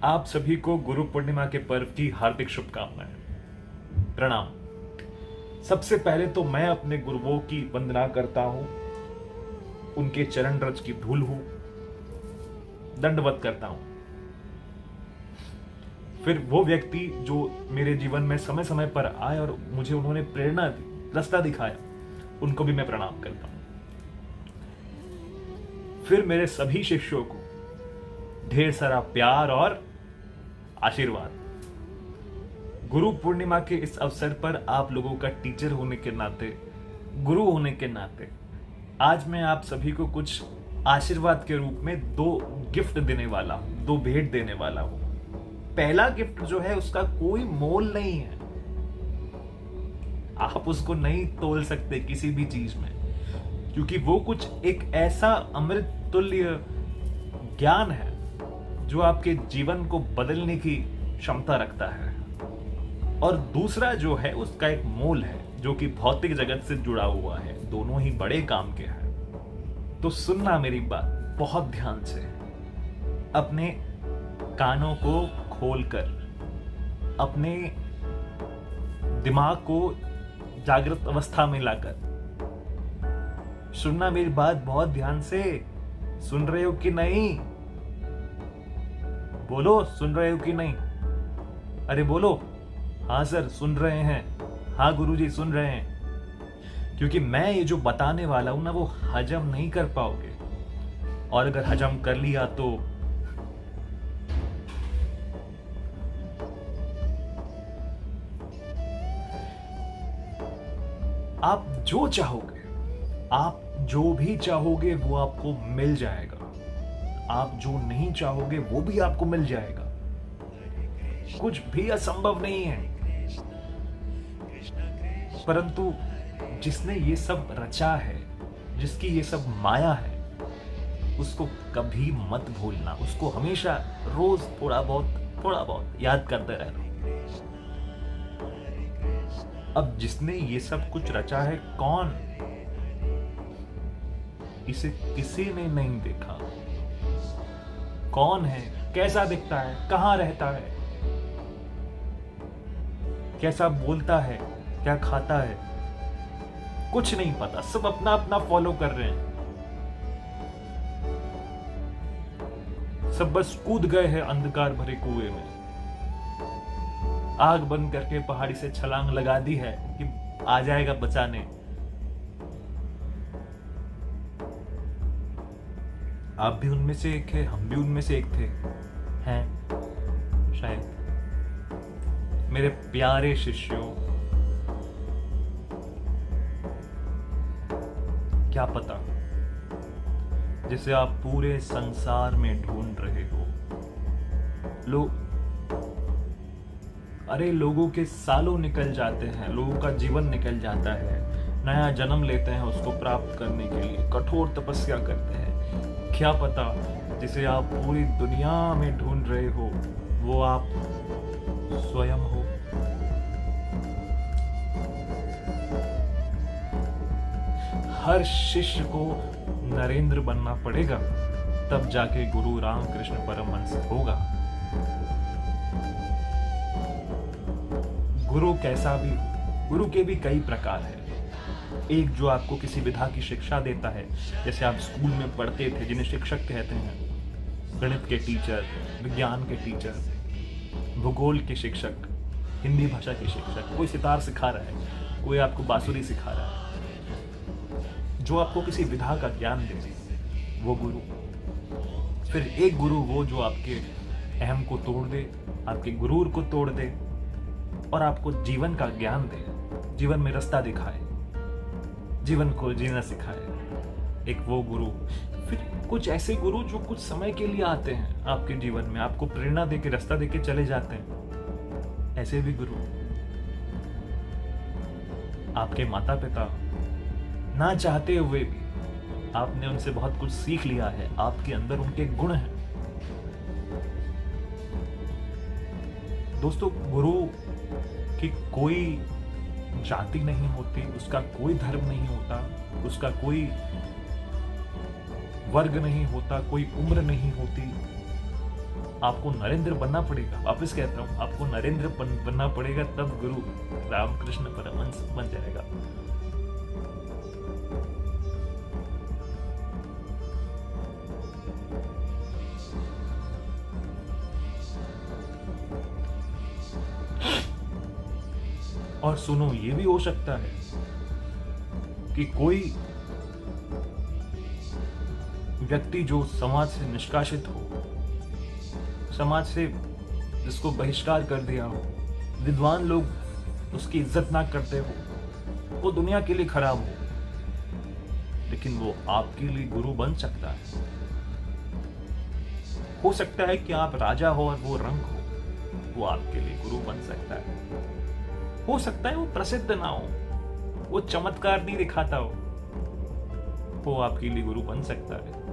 आप सभी को गुरु पूर्णिमा के पर्व की हार्दिक शुभकामनाएं। प्रणाम। सबसे पहले तो मैं अपने गुरुओं की वंदना करता हूं, उनके चरण रज की धूल हूं, दंडवत करता हूं। फिर वो व्यक्ति जो मेरे जीवन में समय समय पर आए और मुझे उन्होंने प्रेरणा दी, रास्ता दिखाया, उनको भी मैं प्रणाम करता हूं। फिर मेरे सभी शिष्यों को ढेर सारा प्यार और आशीर्वाद। गुरु पूर्णिमा के इस अवसर पर आप लोगों का टीचर होने के नाते, गुरु होने के नाते, आज मैं आप सभी को कुछ आशीर्वाद के रूप में 2 गिफ्ट देने वाला हूं, 2 भेंट देने वाला हूं। पहला गिफ्ट जो है उसका कोई मोल नहीं है, आप उसको नहीं तोल सकते किसी भी चीज में, क्योंकि वो कुछ एक ऐसा अमृत तुल्य ज्ञान है जो आपके जीवन को बदलने की क्षमता रखता है। और दूसरा जो है उसका एक मोल है जो कि भौतिक जगत से जुड़ा हुआ है, दोनों ही बड़े काम के हैं। तो सुनना मेरी बात बहुत ध्यान से, अपने कानों को खोलकर, अपने दिमाग को जागृत अवस्था में लाकर सुनना मेरी बात बहुत ध्यान से। सुन रहे हो कि नहीं? बोलो, सुन रहे हो कि नहीं? अरे बोलो। हाँ सर, सुन रहे हैं। हाँ गुरुजी, सुन रहे हैं। क्योंकि मैं ये जो बताने वाला हूं ना, वो हजम नहीं कर पाओगे, और अगर हजम कर लिया तो आप जो चाहोगे, आप जो भी चाहोगे वो आपको मिल जाएगा। आप जो नहीं चाहोगे वो भी आपको मिल जाएगा। कुछ भी असंभव नहीं है। परंतु जिसने ये सब रचा है, जिसकी ये सब माया है, उसको कभी मत भूलना। उसको हमेशा रोज थोड़ा बहुत याद करते रहना। अब जिसने ये सब कुछ रचा है कौन? इसे किसी ने नहीं देखा। कौन है? कैसा दिखता है? कहां रहता है? कैसा बोलता है? क्या खाता है? कुछ नहीं पता। सब अपना अपना फॉलो कर रहे हैं। सब बस कूद गए हैं अंधकार भरे कुएं में। आग बंद करके पहाड़ी से छलांग लगा दी है कि आ जाएगा बचाने। आप भी उनमें से एक है, हम भी उनमें से एक थे, हैं शायद। मेरे प्यारे शिष्यों, क्या पता जिसे आप पूरे संसार में ढूंढ रहे हो। लोगों के सालों निकल जाते हैं, लोगों का जीवन निकल जाता है, नया जन्म लेते हैं उसको प्राप्त करने के लिए, कठोर तपस्या करते हैं। क्या पता जिसे आप पूरी दुनिया में ढूंढ रहे हो वो आप स्वयं हो। हर शिष्य को नरेंद्र बनना पड़ेगा, तब जाके गुरु रामकृष्ण परमहंस होगा। गुरु कैसा भी हो, गुरु के भी कई प्रकार हैं। एक जो आपको किसी विधा की शिक्षा देता है, जैसे आप स्कूल में पढ़ते थे, जिन्हें शिक्षक कहते हैं। गणित के टीचर, विज्ञान के टीचर, भूगोल के शिक्षक, हिंदी भाषा के शिक्षक। कोई सितार सिखा रहा है, कोई आपको बांसुरी सिखा रहा है। जो आपको किसी विधा का ज्ञान दे, वो गुरु। फिर एक गुरु वो जो आपके अहम को तोड़ दे, आपके गुरूर को तोड़ दे और आपको जीवन का ज्ञान दे, जीवन में रास्ता दिखाए, जीवन को जीना सिखाए। एक वो गुरु। फिर कुछ ऐसे गुरु जो कुछ समय के लिए आते हैं आपके जीवन में, आपको प्रेरणा देके, रास्ता देके चले जाते हैं। ऐसे भी गुरु। आपके माता पिता, ना चाहते हुए भी आपने उनसे बहुत कुछ सीख लिया है, आपके अंदर उनके गुण हैं। दोस्तों, गुरु की कोई जाति नहीं होती, उसका कोई धर्म नहीं होता, उसका कोई वर्ग नहीं होता, कोई उम्र नहीं होती। आपको नरेंद्र बनना पड़ेगा। वापस कहता हूँ, आपको नरेंद्र बनना पड़ेगा, तब गुरु रामकृष्ण परमहंस बन जाएगा। और सुनो, ये भी हो सकता है कि कोई व्यक्ति जो समाज से निष्कासित हो, समाज से जिसको बहिष्कार कर दिया हो, विद्वान लोग उसकी इज्जत ना करते हो, वो दुनिया के लिए खराब हो, लेकिन वो आपके लिए गुरु बन सकता है। हो सकता है कि आप राजा हो और वो रंक हो, वो आपके लिए गुरु बन सकता है। हो सकता है वो प्रसिद्ध ना हो, वो चमत्कार नहीं दिखाता हो, वो आपके लिए गुरु बन सकता है।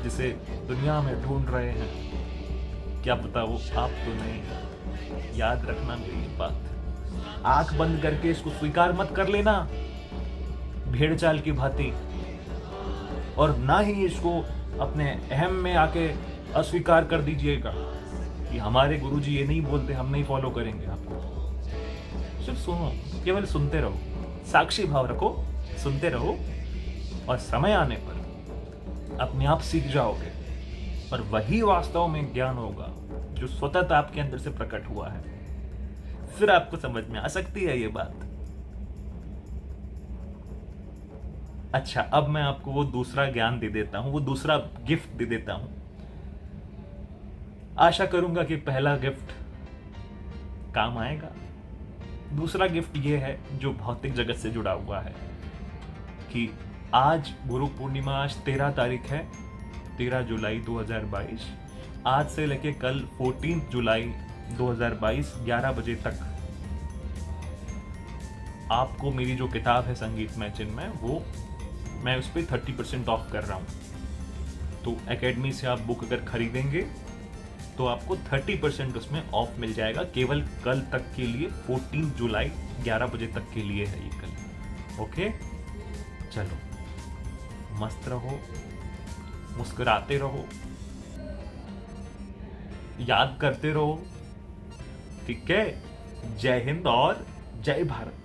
जिसे दुनिया में ढूंढ रहे हैं, क्या पता वो आप तो नहीं है। याद रखना मेरी बात। आंख बंद करके इसको स्वीकार मत कर लेना भेड़ चाल की भांति, और ना ही इसको अपने अहम में आके अस्वीकार कर दीजिएगा कि हमारे गुरुजी ये नहीं बोलते, हम नहीं फॉलो करेंगे आपको। सिर्फ सुनो, केवल सुनते रहो, साक्षी भाव रखो, सुनते रहो, और समय आने पर अपने आप सीख जाओगे, और वही वास्तव में ज्ञान होगा जो स्वतः आपके अंदर से प्रकट हुआ है। फिर आपको समझ में आ सकती है ये बात। अच्छा, अब मैं आपको वो दूसरा ज्ञान दे देता हूं, वो दूसरा गिफ्ट दे देता हूं। आशा करूंगा कि पहला गिफ्ट काम आएगा। दूसरा गिफ्ट ये है जो भौतिक जगत से जुड़ा हुआ है कि आज गुरु पूर्णिमा, आज 13 तारीख है, 13 जुलाई 2022। आज से लेके कल 14 जुलाई 2022 11 बजे तक आपको मेरी जो किताब है संगीतमय चिन्मय, वो मैं उस पर 30% ऑफ कर रहा हूँ। तो एकेडमी से आप बुक अगर खरीदेंगे तो आपको 30% उसमें ऑफ मिल जाएगा। केवल कल तक के लिए, 14 जुलाई 11 बजे तक के लिए है ये कल। ओके, चलो, मस्त रहो, मुस्कुराते रहो, याद करते रहो। ठीक है? जय हिंद और जय भारत।